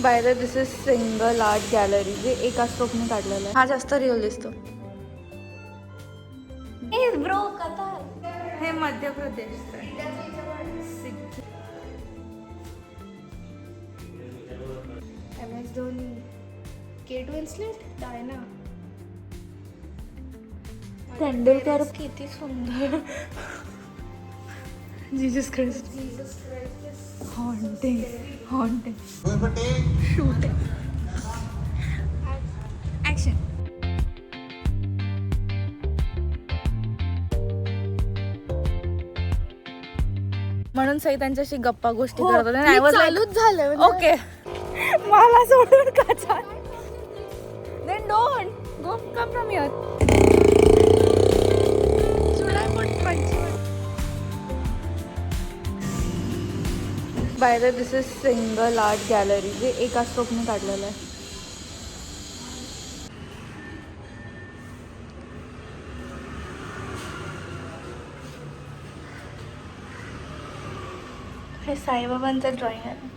By the this is single art gallery जे एका स्ट्रोकने काढलेलं आहे. हा जास्त रिअल दिसतो. ब्रो कतार हे मध्य प्रदेश. MS धोनी, केट विन्स्लेट, डायना, तेंडुलकर किती सुंदर. Jesus Christ. Haunting shooting action. म्हणून सई त्यांच्याशी गप्पा गोष्टी करत होते. नाही was like, चालूच झालं. ओके मला सोडून का चाल. Then don't go come from here. Should I put punch? By the this is single art gallery जे एका स्ट्रोकने काढलेलं आहे. हे साईबाबांचं ड्रॉइंग आहे.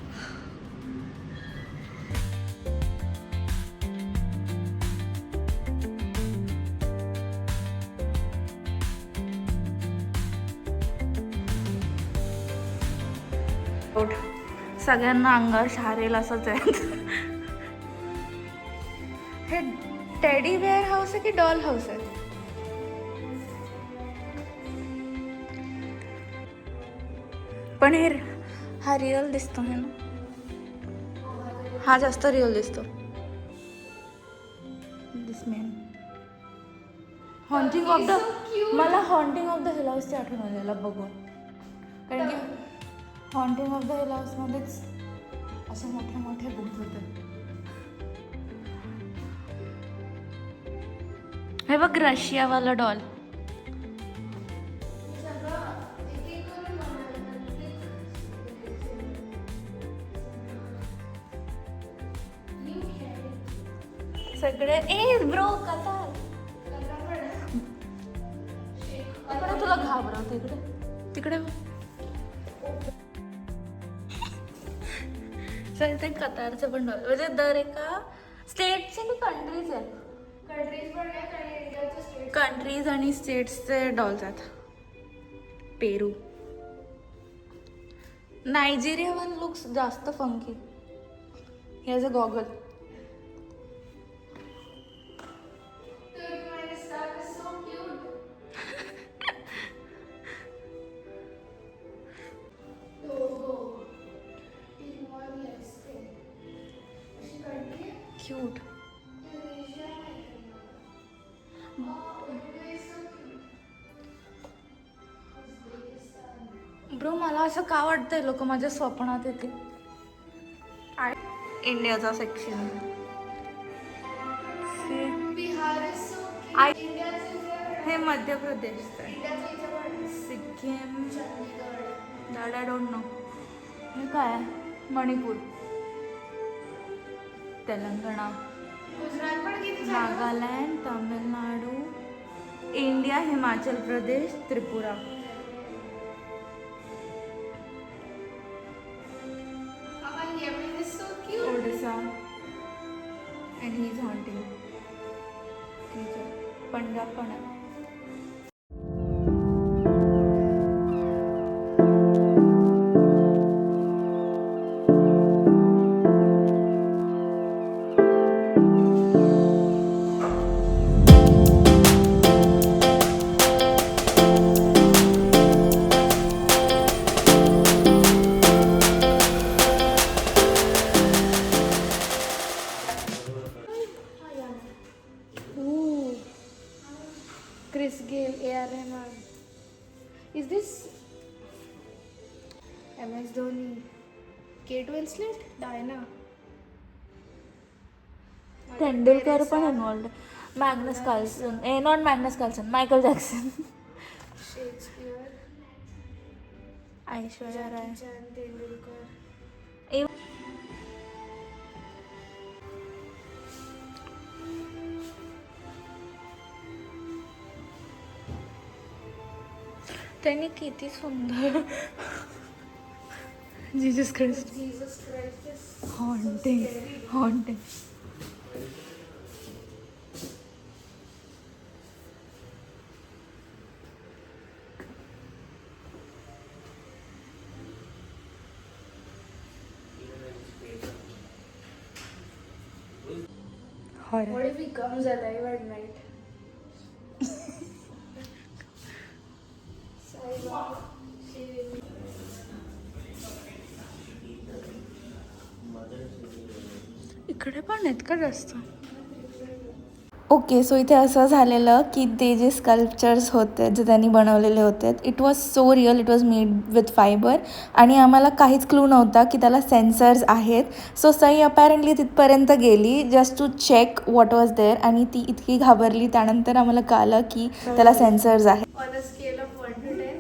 सगळ्यांना अंगावर शारेल असंच आहे. हे टेडी बेअर हाऊस आहे की डॉल हाऊस आहे. पण हे हा रिअल दिसतो है ना. हा जास्त रिअल दिसतो. दिस मॅन हॉन्टिंग ऑफ द मला हॉन्टिंग ऑफ द हिल हाऊसची आठवण आली याला बघून. कारण की हॉन्टिंग ऑफ द हिल हाऊसमध्येच असे मोठे मोठे भूत होते. हे बघ रशियावाला डॉल. सगळे ब्रो कतार तिकडे तुला घाबरवते. तिकडे सर ते कतारचं पण डॉल म्हणजे दर एका स्टेटचे आणि कंट्रीज आहेत. कंट्रीज आणि स्टेट्सचे डॉल्स आहेत. पेरू नायजेरिया वन लुक्स जास्त funky. Has a goggle. Cute. Bro मला असं का वाटतंय लोक माझ्या स्वप्नात येते. इंडियाचा सेक्शन. हे Madhya Pradesh. Sikkim. That I don't know. हे काय Manipur. Telangana. Nagaland. Tamil Nadu. India. Himachal Pradesh. Tripura. Odisha. And he is haunting. ठीक आहे. पंजाब पण आहे. Chris Gayle, A.R. Rahman. Is this MS Dhoni, Kate Winslet, Diana, Tendulkar पण involved. Magnus Carlsen. Not Magnus Carlsen. Michael Jackson. Shakespeare, Aishwarya Rai. Chan, Tendulkar. त्यांनी किती सुंदर Jesus Christ. Jesus Christ is haunting haunting. Horror. What if he comes alive at night? Sai Baba. इकडे पण आहेत का जास्त. Okay, so इथे असं झालेलं की ते जे स्कल्पचर्स होते जे त्यांनी बनवलेले होते it was so real. It was made with fibre आणि आम्हाला काहीच क्लू नव्हता की त्याला सेन्सर्स आहेत. सो सई अपॅरेंटली तिथपर्यंत गेली just to check what was there आणि ती इतकी घाबरली. त्यानंतर आम्हाला कळलं की त्याला सेन्सर्स आहेत. On a scale of 1 to 10,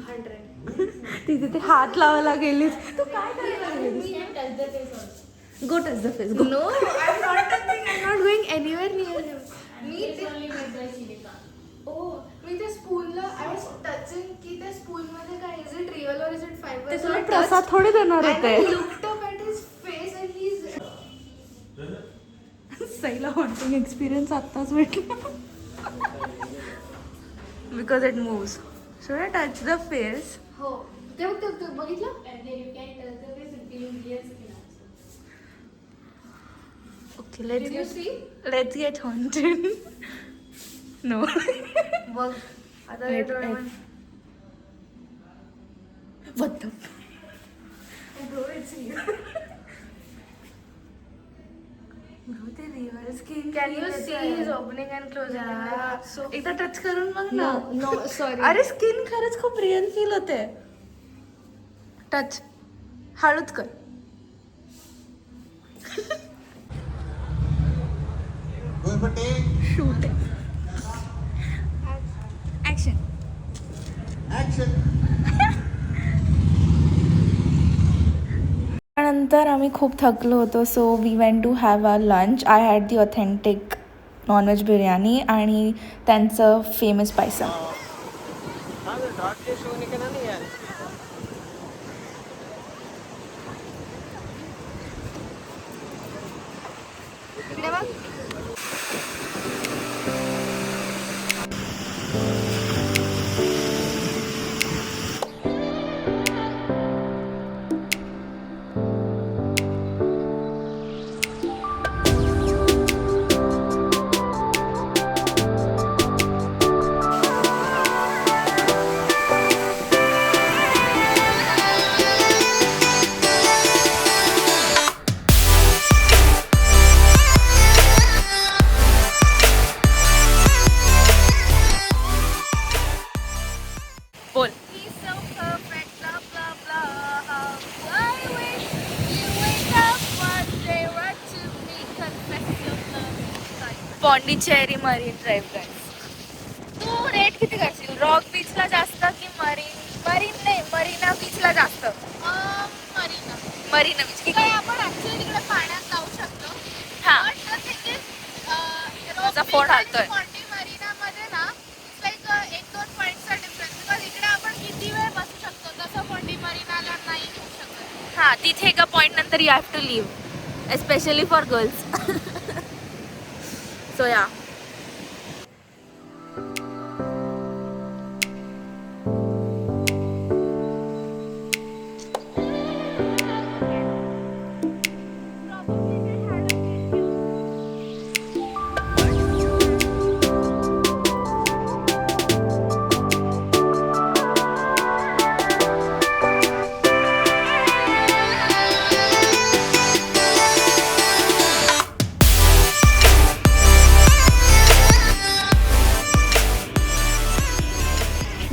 100. ती तिथे हात लावायला गेली. तू काय करायला गेलीस? Go touch the face. Go. No, I'm not touching. I'm not going anywhere near him. मी त्या स्पूनला I was touching की त्या स्पून मध्ये काय is it real or is it fiber? ते So तुला I प्रसाद touched थोडी देणार and I होते. looked up at his face and he's सईला हॉन्टिंग एक्सपिरियन्स आत्ताच भेटला. Because it moves. Should I touch the face? हो ते बघितलं. Okay, Did you see? Let's get haunted. No. बघ आता Wait, डोळे wait. बंद. What the? Bro, it's real. Bro, ते river skin. Can you see his opening and closing? Yeah. So एकदा touch करून बघ ना. no, sorry. अरे स्किन खरंच खूप रिअल फील होते. टच हळूच कर. Shoot action. त्यानंतर आम्ही खूप थकलो होतो so we went to have a lunch. I had the authentic non veg biryani आणि त्यांचं फेमस पायसम. इकडे बघ. बोल. He's so perfect, blah blah blah. I wish you wake up one day, run to me, confess your love. Pondicherry Marine Drive guys. तू rate किती करशील? Rock बीचला जास्त की मरीना बीचला जास्त? Marina. मरीना बीच तिकडे आपण ऍक्च्युअली तिकडे पाण्यात जाऊ शकतो. हा. But the thing is, माझा phone हालतोय. पॉन्डी मरीनामध्ये ना लाईक 1-2 पॉईंटचा डिफरन्स. बिकॉज इकडे आपण किती वेळ बसू शकतो तसं पॉन्डी मरीनाला नाही होऊ शकत. हां, तिथे एका पॉईंट नंतर you have to leave especially for girls. So yeah.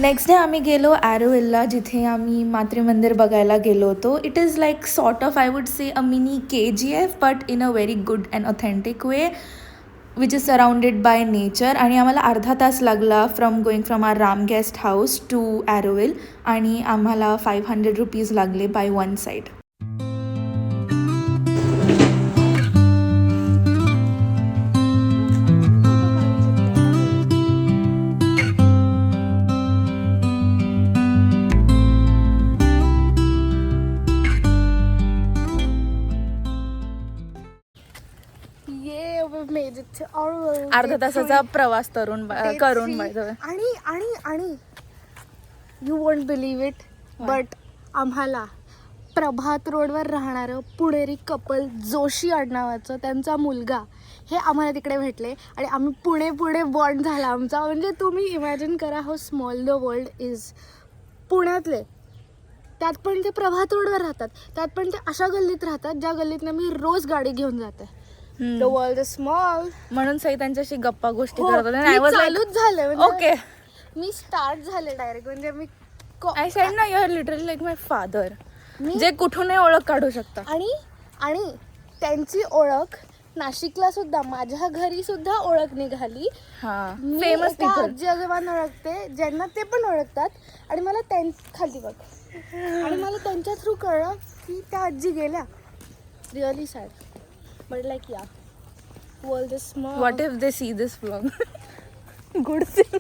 Next day आम्ही गेलो ॲरोविलला जिथे आम्ही मातृ मंदिर बघायला गेलो होतो. It is like sort of I would say a mini KGF but in a very good and authentic way which is surrounded by nature. आणि आम्हाला अर्धा तास लागला going from R Ram guest house to Auroville आणि आम्हाला 500 रुपीज लागले by one side. ये we made it to Auroville. अर्धा तासाचा प्रवास करून Day करून 3. by the way. आणि you won't believe it but आम्हाला प्रभात रोडवर राहणारं पुणेरी कपल जोशी आडनावाचं त्यांचा मुलगा हे आम्हाला तिकडे भेटले आणि आम्ही पुणे बॉन्ड झाला आमचा. म्हणजे तुम्ही इमॅजिन करा how small the world is. पुण्यातले त्यात पण ते प्रभात रोडवर राहतात, त्यात पण ते अशा गल्लीत राहतात ज्या गल्लीतनं मी रोज गाडी घेऊन जाते. The world is small. म्हणून सई त्यांच्याशी गप्पा गोष्टी हो, करत होते. मी आय वॉज चालूच झाले लाईक म्हणजे ओके. मी स्टार्ट झाले डायरेक्ट. म्हणजे मी आय सेड ना, you are literally like my father, मी जे कुठूनही ओळख काढू शकता. आणि त्यांची ओळख नाशिकला सुद्धा, माझ्या घरी सुद्धा ओळख निघाली. हा, मी फेमस एका पीपल. आजी आजोबांना ओळखते ज्यांना ते पण ओळखतात आणि मला खाली बघ आणि मला त्यांच्या थ्रू कळलं की त्या आजी गेल्या. रिअली सॅड बट लाईक या world is small. What if they see this vlog? Good thing.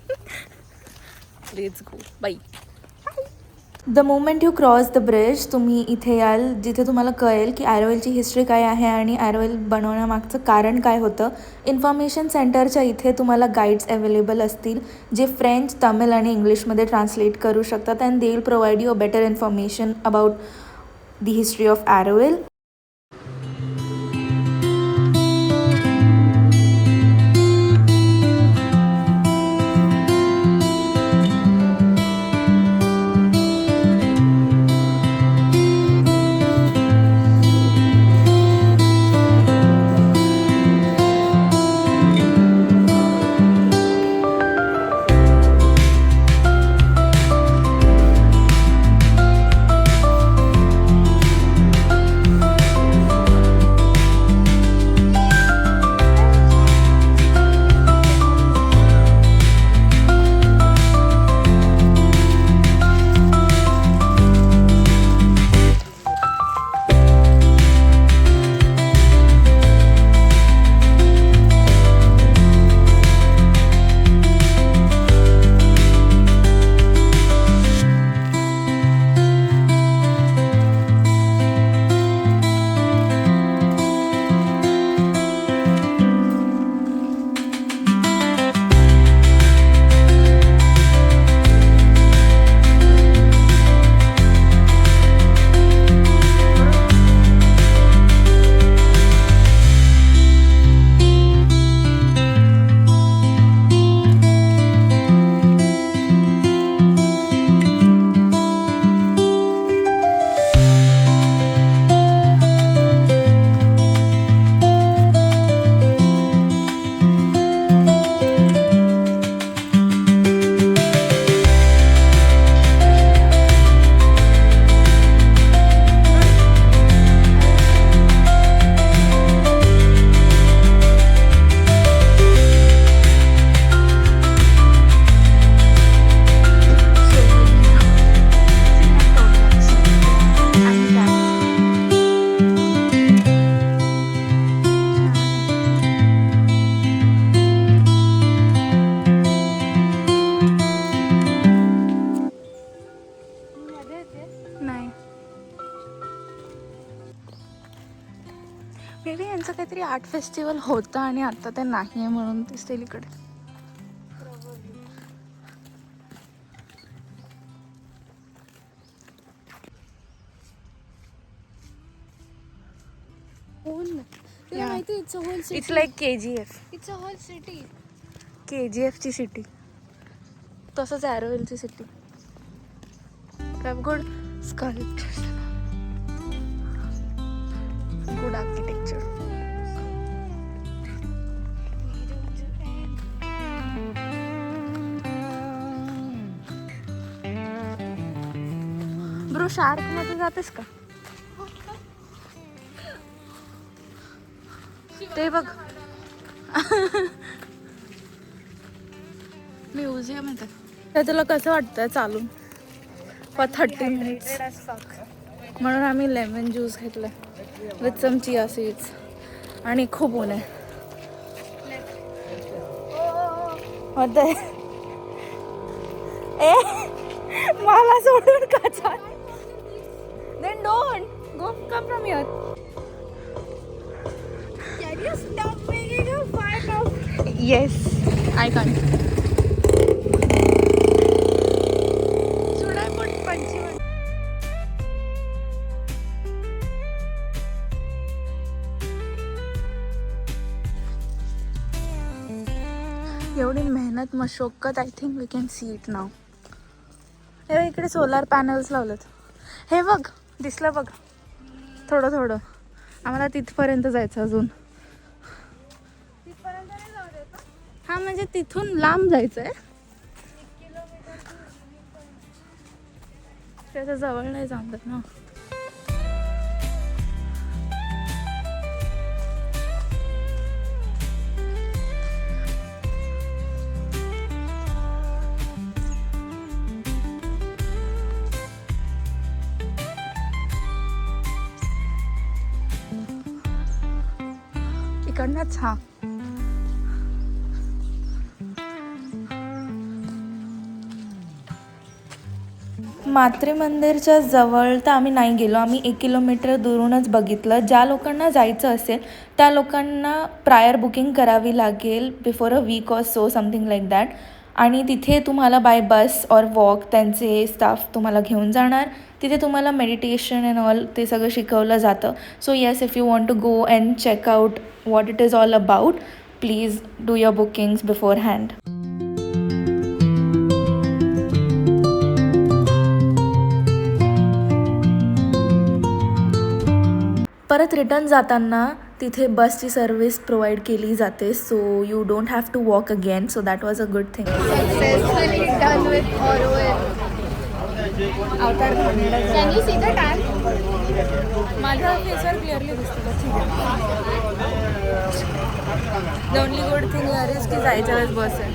Let's go. Bye. The moment you cross the bridge, तुम्ही इथे याल जिथे तुम्हाला कळेल की ॲरोवेलची हिस्ट्री काय आहे आणि ॲरोवेल बनवण्यामागचं कारण काय होतं. इन्फॉर्मेशन सेंटरच्या इथे तुम्हाला गाईड्स अवेलेबल असतील जे फ्रेंच, तमिळ आणि इंग्लिशमध्ये ट्रान्सलेट करू शकतात and they will provide you a better information about the history of Auroville. Maybe यांचं काहीतरी आर्ट फेस्टिवल होतं आणि आता ते नाही आहे म्हणून ते स्टील इकडे. It's like KGF. It's a whole city. KGFची सिटी तसंच ॲरोवेलची city. Good sculptures, good architecture. Bro शार्कमध्ये जातेस का? ते बघ म्युझियम आहे ते. तुला कसं वाटतंय चालून फॉर 30 मिनिट्स? म्हणून आम्ही लेमन ज्यूस घेतलं विथ सम चिया सीड्स आणि खूप ऊन आहे. होतंय ए मला सोडून का चाल. Then don't go, come from here. Can you Stop making a fun of. Yes, I can't. Should I put punchy one? एवढी मेहनत मशक्कत, I think we can see it now. हे बघ, इकडे सोलार पॅनल्स लावलेत. हे बघ, दिसलं बघ, थोडं थोडं. आम्हाला तिथपर्यंत जायचं अजून. हा, म्हणजे तिथून लांब जायचं आहे. त्याच्या जवळ नाही जमत ना. इकडनंच. हा, मात्रे मंदिरच्या जवळ तर आम्ही नाही गेलो. आम्ही 1 किलोमीटर दुरूनच बघितलं. ज्या लोकांना जायचं असेल त्या लोकांना प्रायर बुकिंग करावी लागेल before a week or so, something like that. आणि तिथे तुम्हाला बाय बस ऑर वॉक त्यांचे स्टाफ तुम्हाला घेऊन जाणार. तिथे तुम्हाला मेडिटेशन अँड ऑल ते सगळं शिकवलं जातं. So yes, if you want to go and check out what it is all about, please do your bookings beforehand. परत रिटर्न जाताना तिथे बसची सर्विस प्रोव्हाइड केली जाते. So you don't have to walk again. So that was a good thing. Successfully done with Oroil. Can you see the tan? माझ्या फेसवर clearly दिसतं. The only good thing here is की जायच्या वेळेस बस आहे.